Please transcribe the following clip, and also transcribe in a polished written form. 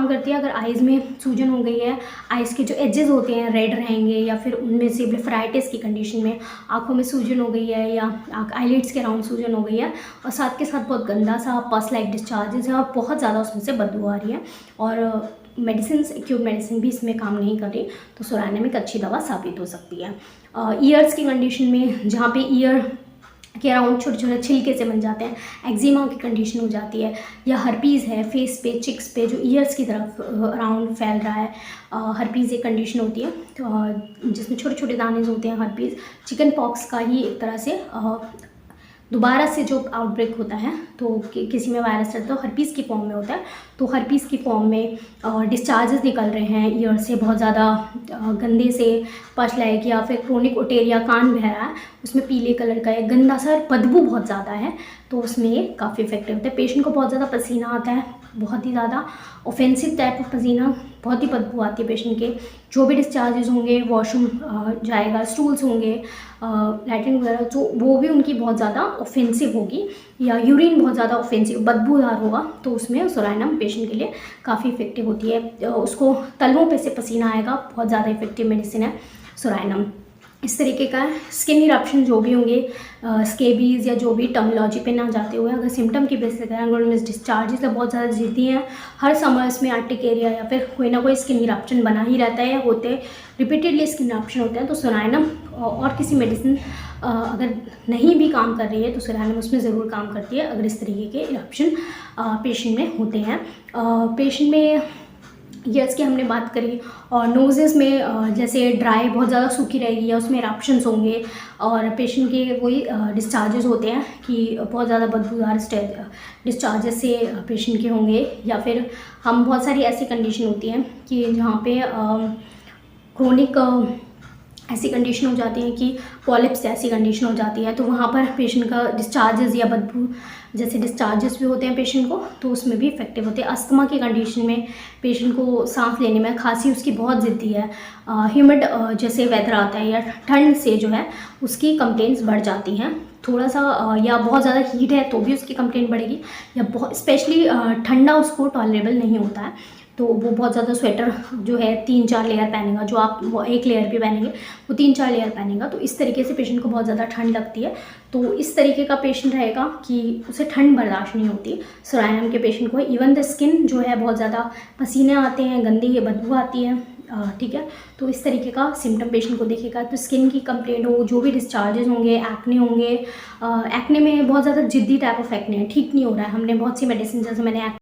काम करती है अगर आइज़ में सूजन हो गई है, आइज़ के जो एजेस होते हैं रेड रहेंगे, या फिर उनमें से ब्लेफराइटिस की कंडीशन में आँखों में सूजन हो गई है या आईलिड्स के अराउंड सूजन हो गई है, और साथ के साथ बहुत गंदा सा पस लाइक डिस्चार्जेस है और बहुत ज़्यादा उसमें से बदबू आ रही है, और मेडिसिन एक्यूट मेडिसिन भी इसमें काम नहीं कर रही, तो सोरानियम एक अच्छी दवा साबित हो सकती है। ईयर्स की कंडीशन में, जहाँ पे ईयर के अराउंड छोटे छोटे छिलके से बन जाते हैं, एक्जिमा की कंडीशन हो जाती है, या हर्पीज़ है फेस पे, चिक्स पे जो ईयर्स की तरफ अराउंड फैल रहा है, हर्पीज़ एक कंडीशन होती है तो जिसमें छोटे छोटे दाने होते हैं। हर्पीज़ चिकन पॉक्स का ही एक तरह से दोबारा से जो आउटब्रेक होता है, तो किसी में वायरस रहता है तो हर्पीज़ की फॉर्म में होता है, तो हर्पीज़ की फॉर्म में डिस्चार्जेस निकल रहे हैं ईयर से बहुत ज़्यादा गंदे से, पश लाइक, या फिर क्रोनिक ओटेरिया कान बह रहा है, उसमें पीले कलर का एक गंदा सा बदबू बहुत ज़्यादा है, तो उसमें ये काफ़ी इफेक्टिव होता है। पेशेंट को बहुत ज़्यादा पसीना आता है, बहुत ही ज़्यादा ऑफेंसिव टाइप ऑफ पसीना, बहुत ही बदबू आती है पेशेंट के। जो भी डिस्चार्जेस होंगे, वॉशरूम जाएगा, स्टूल्स होंगे, लैट्रिन वगैरह, जो वो भी उनकी बहुत ज़्यादा ऑफेंसिव होगी, या यूरिन बहुत ज़्यादा ऑफेंसिव बदबूदार होगा, तो उसमें सोरानियम पेशेंट के लिए काफ़ी इफेक्टिव होती है। उसको तलवों पे से पसीना आएगा, बहुत ज़्यादा इफेक्टिव मेडिसिन है सोरानियम। इस तरीके का स्किन इरप्शन जो भी होंगे, स्केबीज़ या जो भी टर्मिनोलॉजी पे ना जाते हुए, अगर सिम्टम की बेसिस करें, अगर उनमें डिस्चार्जेस बहुत ज़्यादा जिद्दी हैं, हर समर्स में आर्टिक एरिया या फिर कोई ना कोई स्किन इरप्शन बना ही रहता है, या होते रिपीटेडली स्किन इरप्शन होते हैं, तो सोरानियम और किसी मेडिसिन अगर नहीं भी काम कर रही है तो सोरानियम उसमें ज़रूर काम करती है, अगर इस तरीके के इरप्शन पेशेंट में होते हैं। पेशेंट में ईयर्स की हमने बात करी, और नोजेस में जैसे ड्राई बहुत ज़्यादा सूखी रहेगी या उसमें इरप्शंस होंगे, और पेशेंट के वही डिस्चार्जेस होते हैं कि बहुत ज़्यादा बदबूदार डिस्चार्जेस से पेशेंट के होंगे, या फिर हम बहुत सारी ऐसी कंडीशन होती हैं कि जहाँ पे क्रोनिक ऐसी कंडीशन हो जाती है कि पॉलिप्स ऐसी कंडीशन हो जाती है, तो वहाँ पर पेशेंट का डिस्चार्जेस या बदबू जैसे डिस्चार्जेस भी होते हैं पेशेंट को, तो उसमें भी इफेक्टिव होते हैं। अस्थमा की कंडीशन में पेशेंट को सांस लेने में खांसी उसकी बहुत ज़िद्दी है, ह्यूमिड जैसे वेदर आता है या ठंड से जो है उसकी कंप्लेंट्स बढ़ जाती हैं थोड़ा सा, या बहुत ज़्यादा हीट है तो भी उसकी कंप्लेंट बढ़ेगी, या बहुत स्पेशली ठंडा उसको टॉलरेबल नहीं होता है, तो वो बहुत ज़्यादा स्वेटर जो है 3-4 लेयर पहनेगा, जो आप वो 1 लेयर भी पहनेंगे वो 3-4 लेयर पहनेगा, तो इस तरीके से पेशेंट को बहुत ज़्यादा ठंड लगती है, तो इस तरीके का पेशेंट रहेगा कि उसे ठंड बर्दाश्त नहीं होती सोरानियम के पेशेंट को। इवन द स्किन जो है बहुत ज़्यादा पसीने आते हैं, गंदी बदबू आती है, ठीक है, तो इस तरीके का सिम्टम पेशेंट को देखेगा। तो स्किन की कंप्लेंट हो, जो भी डिस्चार्जेस होंगे, एक्ने होंगे, एक्ने में बहुत ज़्यादा जिद्दी टाइप ऑफ एक्ने है, ठीक नहीं हो रहा है, हमने बहुत सी मेडिसिन जैसे मैंने